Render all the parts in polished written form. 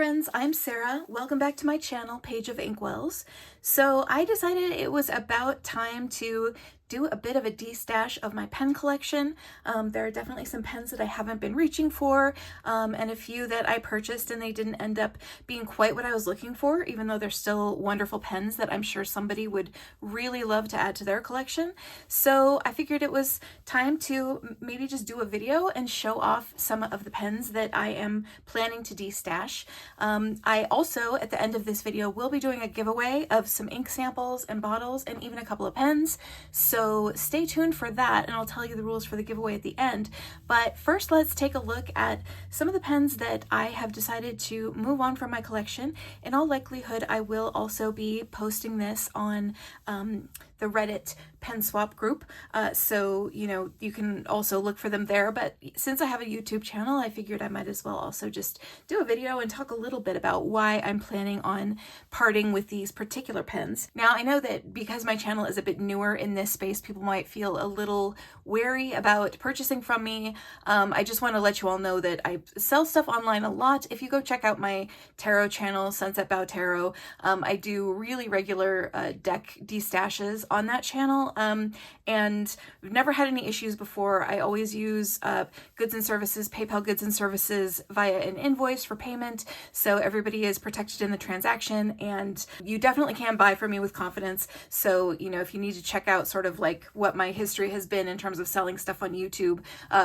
friends, I'm Sarah. Welcome back to my channel, Page of Inkwells. So I decided it was about time to do a bit of a destash of my pen collection. There are definitely some pens that I haven't been reaching for, and a few that I purchased and they didn't end up being quite what I was looking for, even though they're still wonderful pens that I'm sure somebody would really love to add to their collection. So I figured it was time to maybe just do a video and show off some of the pens that I am planning to destash. I also, at the end of this video, will be doing a giveaway of some ink samples and bottles and even a couple of pens. So stay tuned for that, and I'll tell you the rules for the giveaway at the end. But first, let's take a look at some of the pens that I have decided to move on from my collection. In all likelihood, I will also be posting this on the Reddit pen swap group, so you can also look for them there. But since I have a YouTube channel, I figured I might as well also just do a video and talk a little bit about why I'm planning on parting with these particular pens. Now, I know that because my channel is a bit newer in this space, people might feel a little wary about purchasing from me. I just want to let you all know that I sell stuff online a lot. If you go check out my tarot channel, Sunset Bow Tarot, I do really regular deck destashes on that channel, and we've never had any issues before. I always use goods and services, PayPal goods and services via an invoice for payment, so everybody is protected in the transaction, and you definitely can buy from me with confidence. So if you need to check out sort of like what my history has been in terms of selling stuff on YouTube,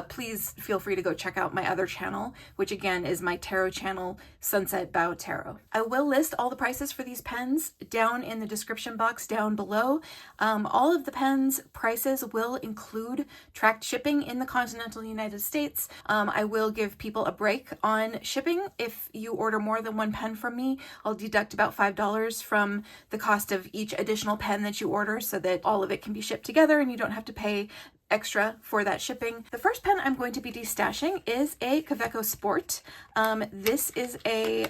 please feel free to go check out my other channel, which again is my tarot channel, Sunset Bow Tarot. I will list all the prices for these pens down in the description box down below. All of the pens prices will include tracked shipping in the continental United States. I will give people a break on shipping. If you order more than one pen from me, I'll deduct about $5 from the cost of each additional pen that you order, so that all of it can be shipped together and you don't have to pay extra for that shipping. The first pen I'm going to be destashing is a Kaweco Sport. This is a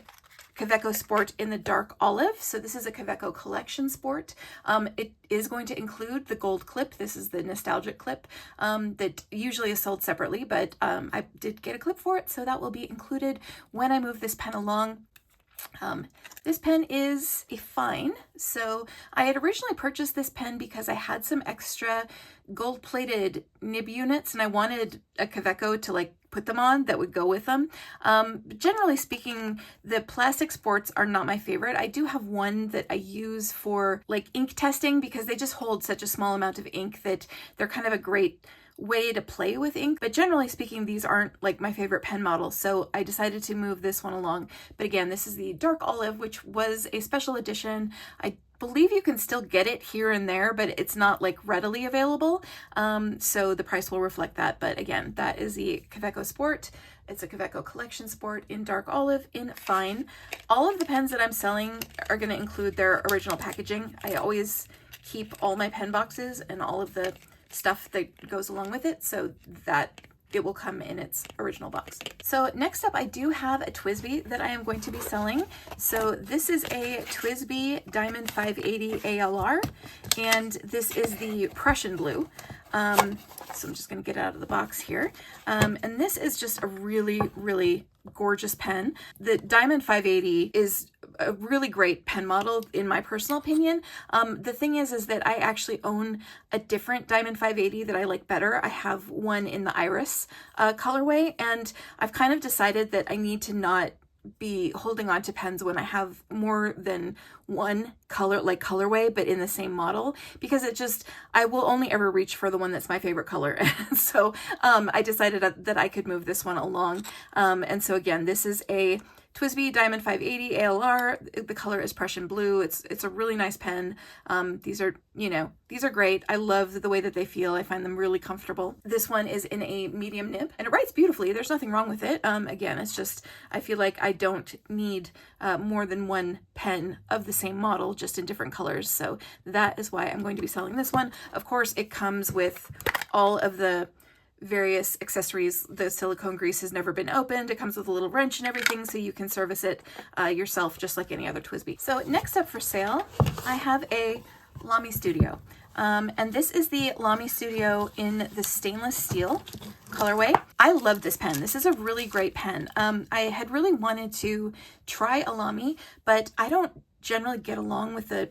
Kaweco Sport in the dark olive. So this is a Kaweco Collection Sport. It is going to include the gold clip. This is the nostalgic clip that usually is sold separately, but I did get a clip for it, so that will be included when I move this pen along. This pen is a fine. So I had originally purchased this pen because I had some extra gold-plated nib units and I wanted a Kaweco to like put them on that would go with them. Generally speaking, the plastic sports are not my favorite. I do have one that I use for like ink testing because they just hold such a small amount of ink that they're kind of a great way to play with ink, but generally speaking, these aren't like my favorite pen models, so I decided to move this one along. But again, this is the dark olive, which was a special edition. I believe you can still get it here and there, but it's not like readily available, so the price will reflect that. But again, that is the Kaweco Sport. It's a Kaweco Collection Sport in dark olive in fine. All of the pens that I'm selling are going to include their original packaging. I always keep all my pen boxes and all of the stuff that goes along with it, so that it will come in its original box. So next up, I do have a TWSBI that I am going to be selling. So this is a TWSBI Diamond 580 ALR, and this is the Prussian blue. So I'm just going to get it out of the box here. And this is just a really, really gorgeous pen. The Diamond 580 is a really great pen model in my personal opinion. The thing is that I actually own a different Diamond 580 that I like better. I have one in the Iris colorway, and I've kind of decided that I need to not be holding on to pens when I have more than one colorway but in the same model, because I will only ever reach for the one that's my favorite color. So I decided that I could move this one along, and so again, this is a TWSBI Diamond 580 ALR. The color is Prussian blue. It's a really nice pen. These are great. I love the way that they feel. I find them really comfortable. This one is in a medium nib and it writes beautifully. There's nothing wrong with it. Again, it's just, I feel like I don't need more than one pen of the same model, just in different colors. So that is why I'm going to be selling this one. Of course, it comes with all of the various accessories. The silicone grease has never been opened. It comes with a little wrench and everything, so you can service it yourself just like any other TWSBI. So next up for sale, I have a Lamy Studio. And this is the Lamy Studio in the stainless steel colorway. I love this pen. This is a really great pen. I had really wanted to try a Lamy, but I don't generally get along with the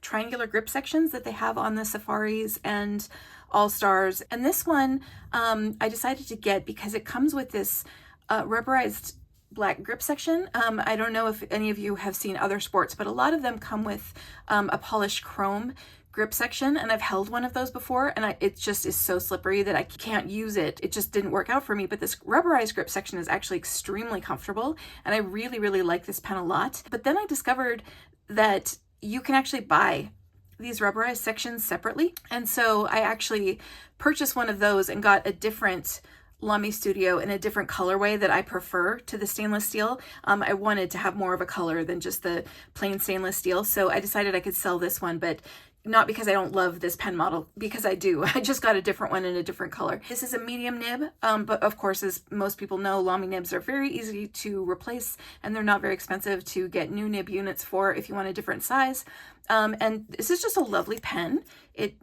triangular grip sections that they have on the Safaris and All Stars. And this one I decided to get because it comes with this rubberized black grip section. I don't know if any of you have seen other sports, but a lot of them come with a polished chrome grip section, and I've held one of those before, and it just is so slippery that I can't use it. It just didn't work out for me, but this rubberized grip section is actually extremely comfortable, and I really, really like this pen a lot. But then I discovered that you can actually buy these rubberized sections separately, and so I actually purchased one of those and got a different Lamy Studio in a different colorway that I prefer to the stainless steel. I wanted to have more of a color than just the plain stainless steel, so I decided I could sell this one, but not because I don't love this pen model, because I do. I just got a different one in a different color. This is a medium nib, but of course, as most people know, Lamy nibs are very easy to replace, and they're not very expensive to get new nib units for if you want a different size. And this is just a lovely pen. It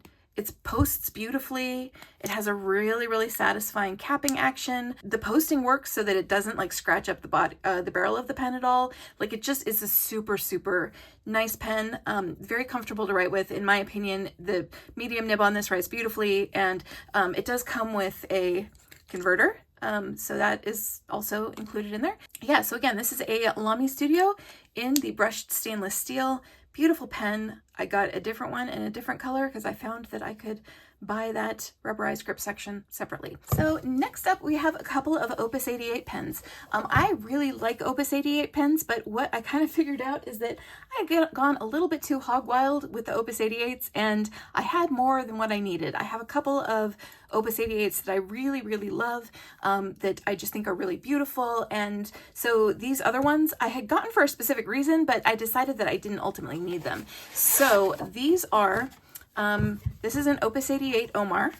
posts beautifully. It has a really, really satisfying capping action. The posting works so that it doesn't like scratch up the body, the barrel of the pen at all. Like, it just is a super, super nice pen. Very comfortable to write with. In my opinion, the medium nib on this writes beautifully, and it does come with a converter. So that is also included in there. Yeah, so again, this is a Lamy Studio in the brushed stainless steel. Beautiful pen. I got a different one in a different color because I found that I could buy that rubberized grip section separately. So next up, we have a couple of Opus 88 pens. I really like Opus 88 pens, but what I kind of figured out is that I had gone a little bit too hog wild with the Opus 88s, and I had more than what I needed. I have a couple of Opus 88s that I really, really love, that I just think are really beautiful. And so these other ones I had gotten for a specific reason, but I decided that I didn't ultimately need them. So these are, this is an Opus 88 Omar.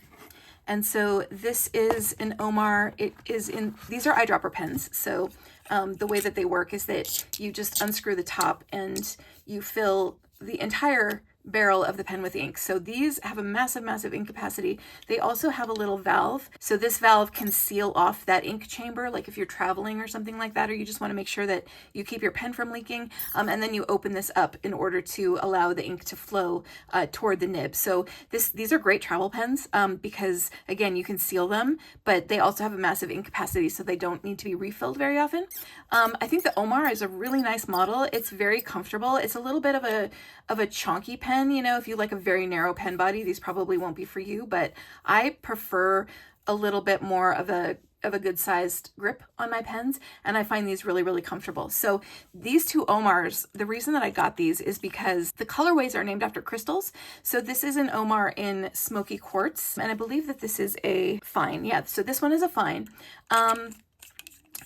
And so this is an Omar. It is in, these are eyedropper pens. So the way that they work is that you just unscrew the top and you fill the entire barrel of the pen with ink. So these have a massive, massive ink capacity. They also have a little valve. So this valve can seal off that ink chamber, like if you're traveling or something like that, or you just want to make sure that you keep your pen from leaking. And then you open this up in order to allow the ink to flow toward the nib. So these are great travel pens because, again, you can seal them, but they also have a massive ink capacity, so they don't need to be refilled very often. I think the Omar is a really nice model. It's very comfortable. It's a little bit of a chonky pen. You know, if you like a very narrow pen body, these probably won't be for you, but I prefer a little bit more of a good sized grip on my pens, and I find these really, really comfortable. So these two Omars, the reason that I got these is because the colorways are named after crystals. So this is an Omar in Smoky Quartz, and I believe that this is a fine. Yeah, so this one is a fine.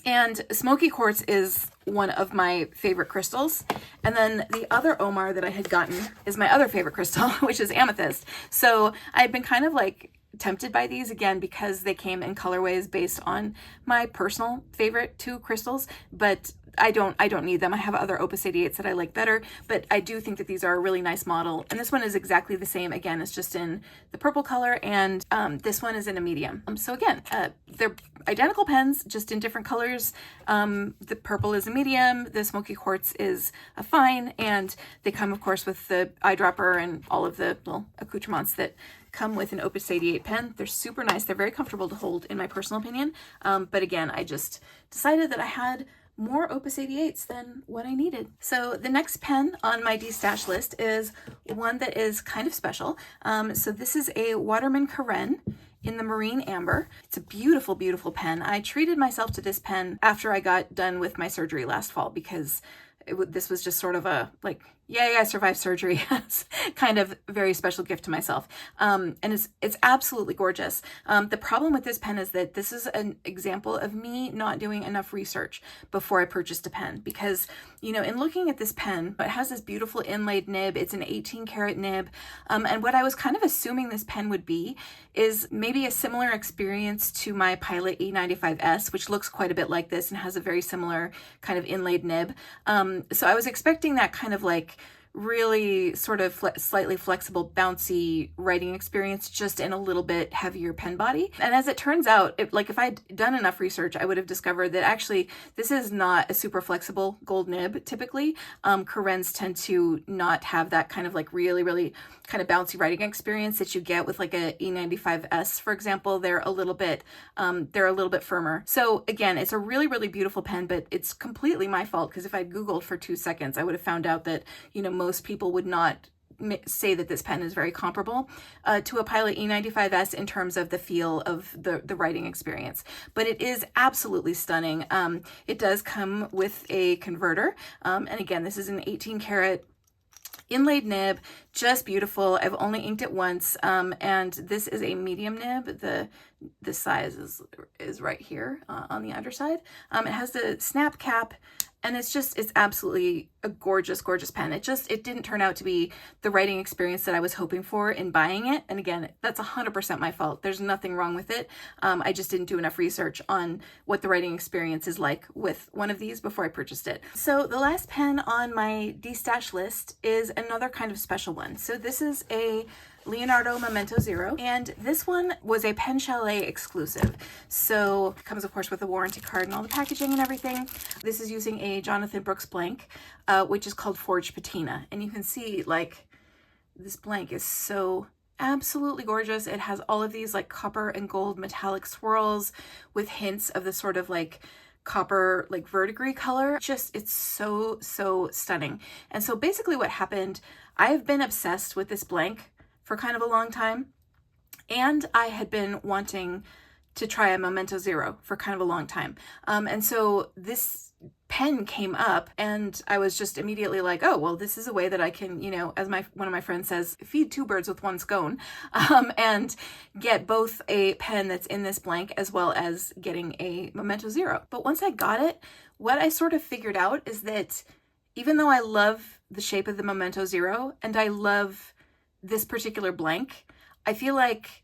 And Smoky Quartz is one of my favorite crystals. And then the other Omar that I had gotten is my other favorite crystal, which is Amethyst. So I've been kind of like tempted by these again because they came in colorways based on my personal favorite two crystals, but I don't need them. I have other Opus 88s that I like better, but I do think that these are a really nice model. And this one is exactly the same. Again, it's just in the purple color, and this one is in a medium. So again, they're identical pens, just in different colors. The purple is a medium, the Smoky Quartz is a fine, and they come, of course, with the eyedropper and all of the little accoutrements that come with an Opus 88 pen. They're super nice. They're very comfortable to hold, in my personal opinion. But again, I just decided that I had more Opus 88s than what I needed. So the next pen on my Destash list is one that is kind of special. So this is a Waterman Carene in the Marine Amber. It's a beautiful, beautiful pen. I treated myself to this pen after I got done with my surgery last fall because this was just sort of a like, yay, I survived surgery kind of very special gift to myself. And it's absolutely gorgeous. The problem with this pen is that this is an example of me not doing enough research before I purchased a pen because, you know, in looking at this pen, it has this beautiful inlaid nib. It's an 18 karat nib. And what I was kind of assuming this pen would be is maybe a similar experience to my Pilot E95S, which looks quite a bit like this and has a very similar kind of inlaid nib. So I was expecting that kind of like really sort of slightly flexible, bouncy writing experience, just in a little bit heavier pen body. And as it turns out, if I'd done enough research, I would have discovered that actually this is not a super flexible gold nib. Typically, Carenes tend to not have that kind of like really, really kind of bouncy writing experience that you get with like a E95S, for example. They're a little bit firmer. So again, it's a really, really beautiful pen, but it's completely my fault, because if I'd Googled for 2 seconds, I would have found out that, most people would not say that this pen is very comparable to a Pilot E95S in terms of the feel of the writing experience. But it is absolutely stunning. It does come with a converter. And again, this is an 18 karat inlaid nib, just beautiful. I've only inked it once, and this is a medium nib. The size is right here on the underside. It has the snap cap, and it's absolutely a gorgeous, gorgeous pen. It didn't turn out to be the writing experience that I was hoping for in buying it. And again, that's 100% my fault. There's nothing wrong with it. I just didn't do enough research on what the writing experience is like with one of these before I purchased it. So the last pen on my Destash list is another kind of special one. So this is a Leonardo Momento Zero, and this one was a Pen Chalet exclusive. So it comes, of course, with a warranty card and all the packaging and everything. This is using a Jonathan Brooks blank, which is called Forged Patina. And you can see, like, this blank is so absolutely gorgeous. It has all of these like copper and gold metallic swirls with hints of the sort of like copper, like verdigris color. It's so, so stunning. And so basically what happened, I've been obsessed with this blank for kind of a long time, and I had been wanting to try a Momento Zero for kind of a long time. And so this pen came up, and I was just immediately like, oh, well, this is a way that I can, as one of my friends says, feed 2 birds with 1 scone, and get both a pen that's in this blank as well as getting a Momento Zero. But once I got it, what I sort of figured out is that even though I love the shape of the Momento Zero, and I love this particular blank, I feel like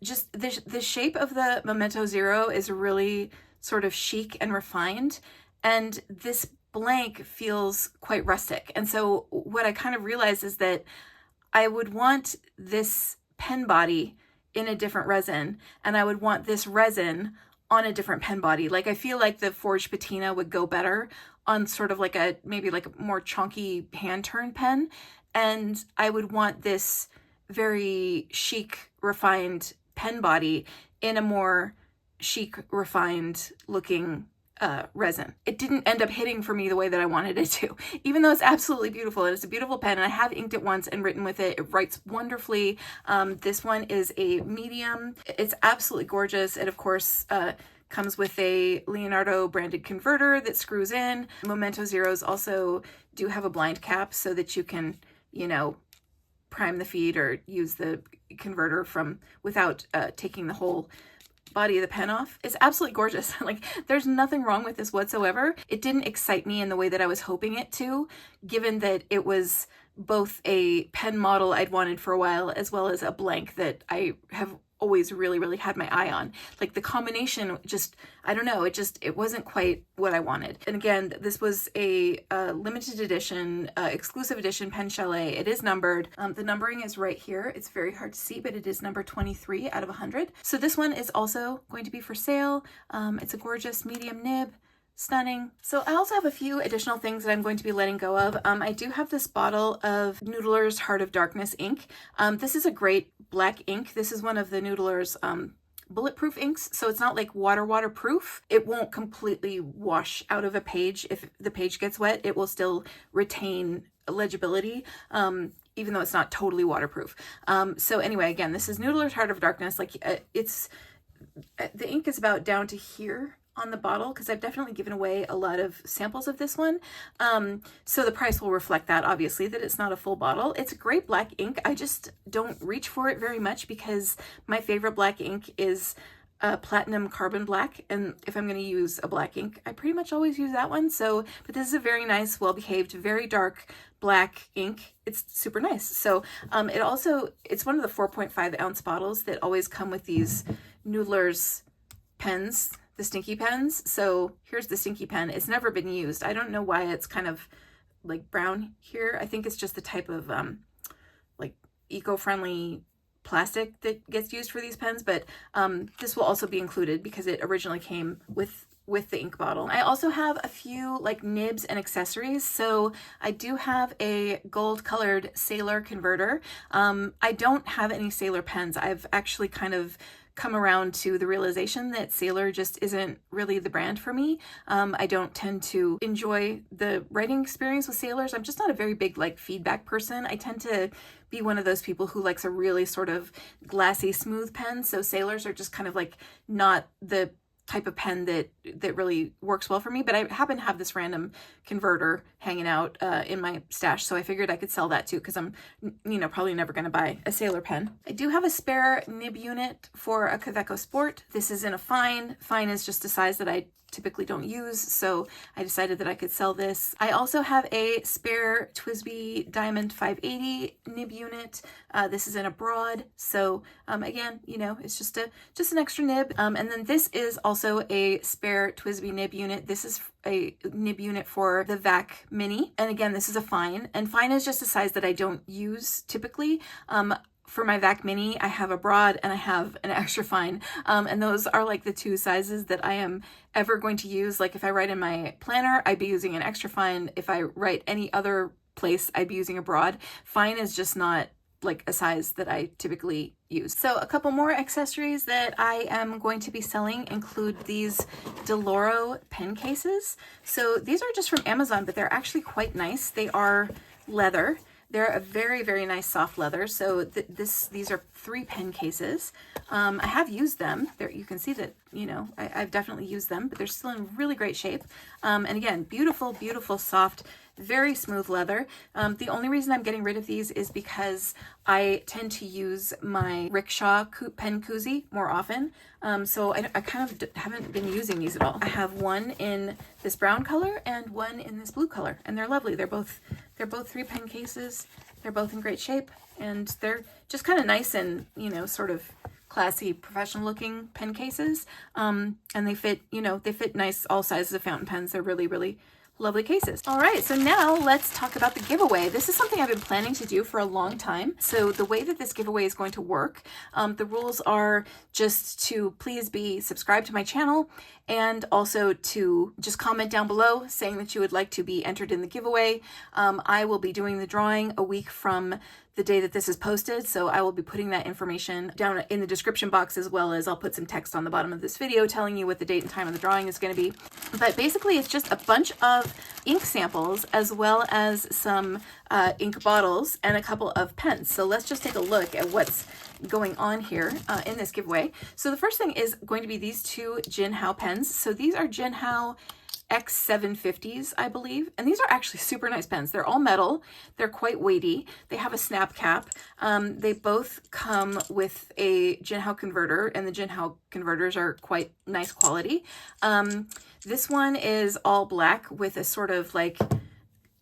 just the shape of the Momento Zero is really sort of chic and refined, and this blank feels quite rustic. And so what I kind of realized is that I would want this pen body in a different resin, and I would want this resin on a different pen body. Like, I feel like the Forged Patina would go better on sort of like maybe like a more chunky hand turn pen, and I would want this very chic, refined pen body in a more chic, refined looking resin. It didn't end up hitting for me the way that I wanted it to, even though it's absolutely beautiful. And it's a beautiful pen, and I have inked it once and written with it. It writes wonderfully. This one is a medium. It's absolutely gorgeous. It, of course, comes with a Leonardo branded converter that screws in. Momento Zeros also do have a blind cap so that you can, prime the feed or use the converter without taking the whole body of the pen off. It's absolutely gorgeous. Like, there's nothing wrong with this whatsoever. It didn't excite me in the way that I was hoping it to, given that it was both a pen model I'd wanted for a while as well as a blank that I have always really, really had my eye on. Like, the combination I don't know, it wasn't quite what I wanted. And again, this was a limited edition, exclusive edition Pen Chalet. It is numbered. The numbering is right here. It's very hard to see, but it is number 23 out of 100. So this one is also going to be for sale. It's a gorgeous medium nib. Stunning. So I also have a few additional things that I'm going to be letting go of. I do have this bottle of Noodlers Heart of Darkness ink. This is a great black ink. This is one of the Noodlers bulletproof inks, so it's not like waterproof. It won't completely wash out of a page. If the page gets wet, it will still retain legibility, even though it's not totally waterproof. So anyway, again, this is Noodlers Heart of Darkness. Like, the ink is about down to here on the bottle, because I've definitely given away a lot of samples of this one. So the price will reflect that, obviously, that it's not a full bottle. It's a great black ink. I just don't reach for it very much because my favorite black ink is platinum carbon black, and if I'm going to use a black ink, I pretty much always use that one. So, but this is a very nice, well-behaved, very dark black ink. It's super nice. So it's one of the 4.5 ounce bottles that always come with these Noodlers pens, the stinky pens. So here's the stinky pen. It's never been used. I don't know why it's kind of like brown here. I think it's just the type of like eco-friendly plastic that gets used for these pens, but this will also be included because it originally came with the ink bottle. I also have a few like nibs and accessories. So I do have a gold colored Sailor converter. I don't have any Sailor pens. I've actually kind of come around to the realization that Sailor just isn't really the brand for me. I don't tend to enjoy the writing experience with Sailors. I'm just not a very big like feedback person. I tend to be one of those people who likes a really sort of glassy, smooth pen. So Sailors are just kind of like not the type of pen that really works well for me, but I happen to have this random converter hanging out in my stash, so I figured I could sell that too because I'm, you know, probably never going to buy a Sailor pen. I do have a spare nib unit for a Kaweco Sport. This is in a fine. Fine is just a size that I typically don't use, so I decided that I could sell this. I also have a spare TWSBI Diamond 580 nib unit. This is in a broad, so again, you know, it's just an extra nib. And then this is also a spare TWSBI nib unit. This is a nib unit for the VAC Mini, and again, this is a fine, and fine is just a size that I don't use typically. For my VAC Mini, I have a broad and I have an extra fine, and those are like the two sizes that I am ever going to use. Like if I write in my planner, I'd be using an extra fine. If I write any other place, I'd be using a broad. Fine is just not like a size that I typically use. So a couple more accessories that I am going to be selling include these DiLoro pen cases. So these are just from Amazon, but they're actually quite nice. They are leather. They're a very, very nice soft leather. So these are 3 pen cases. I have used them. There, you can see that, you know, I've definitely used them, but they're still in really great shape. And again, beautiful, beautiful, soft, very smooth leather. The only reason I'm getting rid of these is because I tend to use my rickshaw pen koozie more often. So I kind of haven't been using these at all. I have one in this brown color and one in this blue color, and they're lovely. They're both 3 pen cases. They're both in great shape, and they're just kind of nice and, you know, sort of classy, professional looking pen cases. And they fit, you know, they fit nice, all sizes of fountain pens. They're really, really lovely cases. All right, so now let's talk about the giveaway. This is something I've been planning to do for a long time. So the way that this giveaway is going to work, the rules are just to please be subscribed to my channel and also to just comment down below saying that you would like to be entered in the giveaway. I will be doing the drawing a week from the day that this is posted, so I will be putting that information down in the description box, as well as I'll put some text on the bottom of this video telling you what the date and time of the drawing is going to be. But basically it's just a bunch of ink samples as well as some ink bottles and a couple of pens. So let's just take a look at what's going on here in this giveaway. So the first thing is going to be these 2 Jinhao pens. So these are Jinhao X750s, I believe. And these are actually super nice pens. They're all metal. They're quite weighty. They have a snap cap. They both come with a Jinhao converter, and the Jinhao converters are quite nice quality. This one is all black with a sort of like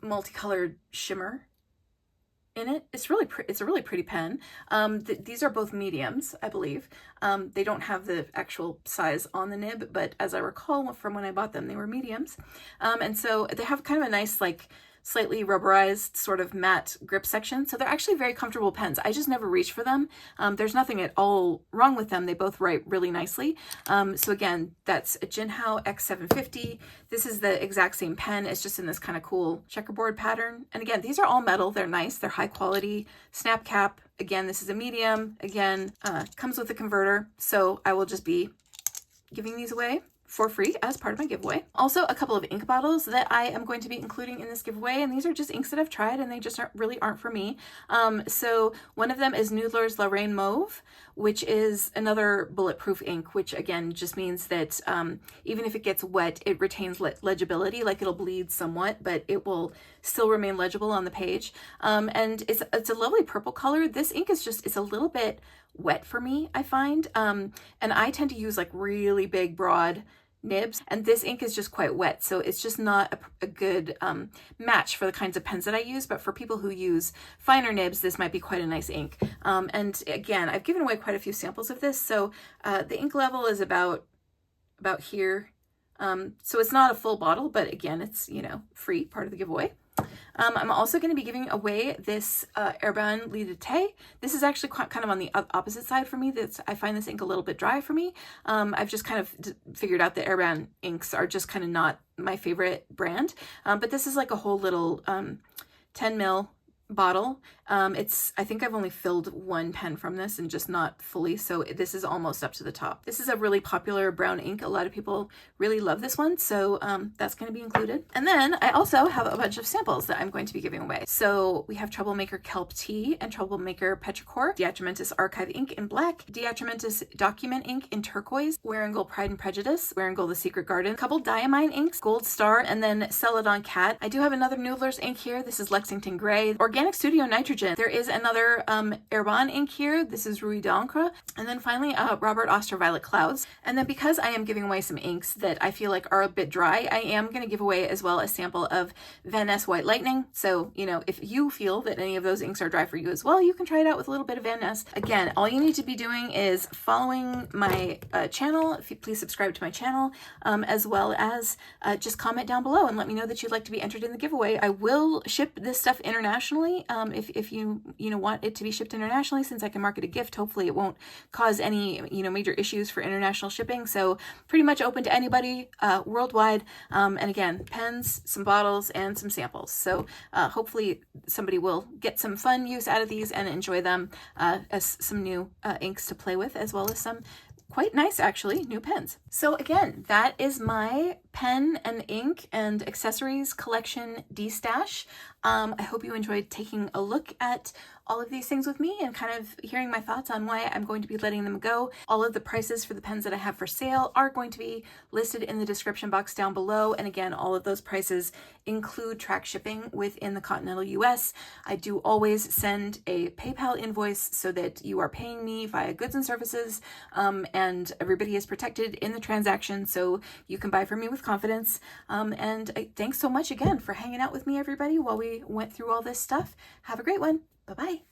multicolored shimmer in it. It's a really pretty pen. These are both mediums, I believe. They don't have the actual size on the nib, but as I recall from when I bought them, they were mediums. And so they have kind of a nice, like, slightly rubberized sort of matte grip section. So they're actually very comfortable pens. I just never reach for them. There's nothing at all wrong with them. They both write really nicely. So again, that's a Jinhao X750. This is the exact same pen. It's just in this kind of cool checkerboard pattern. And again, these are all metal. They're nice. They're high quality. Snap cap. Again, this is a medium. Again, comes with a converter. So I will just be giving these away for free as part of my giveaway. Also, a couple of ink bottles that I am going to be including in this giveaway, and these are just inks that I've tried and they just really aren't for me. So one of them is Noodlers Lorraine Mauve, which is another bulletproof ink, which again just means that even if it gets wet, it retains legibility. Like, it'll bleed somewhat, but it will still remain legible on the page. And it's a lovely purple color. This ink is just, it's a little bit wet for me, I find. And I tend to use like really big, broad nibs, and this ink is just quite wet, so it's just not a good match for the kinds of pens that I use. But for people who use finer nibs, this might be quite a nice ink. And again, I've given away quite a few samples of this, so the ink level is about here. So it's not a full bottle, but again, it's, you know, free, part of the giveaway. I'm also going to be giving away this Herbin Lidete. This is actually kind of on the opposite side for me. I find this ink a little bit dry for me. I've just kind of figured out that Herbin inks are just kind of not my favorite brand. But this is like a whole little 10 ml bottle. I think I've only filled one pen from this and just not fully, so this is almost up to the top. This is a really popular brown ink. A lot of people really love this one, so that's going to be included. And then I also have a bunch of samples that I'm going to be giving away. So we have Troublemaker Kelp Tea and Troublemaker Petrichor, Diatramentus Archive ink in black, Diatramentus Document ink in turquoise, Wearingeul Pride and Prejudice, Wearingeul The Secret Garden, a couple Diamine inks, Gold Star, and then Celadon Cat. I do have another Noodlers ink here. This is Lexington Gray, Organic Studio Nitrogen. There is another Herbin ink here. This is Rue d'Ancre. And then finally, Robert Oster Violet Clouds. And then because I am giving away some inks that I feel like are a bit dry, I am going to give away as well a sample of Van Ness White Lightning. So, you know, if you feel that any of those inks are dry for you as well, you can try it out with a little bit of Van Ness. Again, all you need to be doing is following my channel. If you please subscribe to my channel, as well as just comment down below and let me know that you'd like to be entered in the giveaway. I will ship this stuff internationally. If you want it to be shipped internationally, since I can mark it a gift, hopefully it won't cause any major issues for international shipping. So pretty much open to anybody worldwide. And again, pens, some bottles, and some samples. So hopefully somebody will get some fun use out of these and enjoy them as some new inks to play with, as well as some quite nice, actually, new pens. So again, that is my pen and ink and accessories collection Destash. I hope you enjoyed taking a look at all of these things with me and kind of hearing my thoughts on why I'm going to be letting them go. All of the prices for the pens that I have for sale are going to be listed in the description box down below. And again, all of those prices include track shipping within the continental US. I do always send a PayPal invoice so that you are paying me via goods and services, and everybody is protected in the transaction, so you can buy from me with confidence. And thanks so much again for hanging out with me, everybody, while we went through all this stuff. Have a great one. Bye-bye.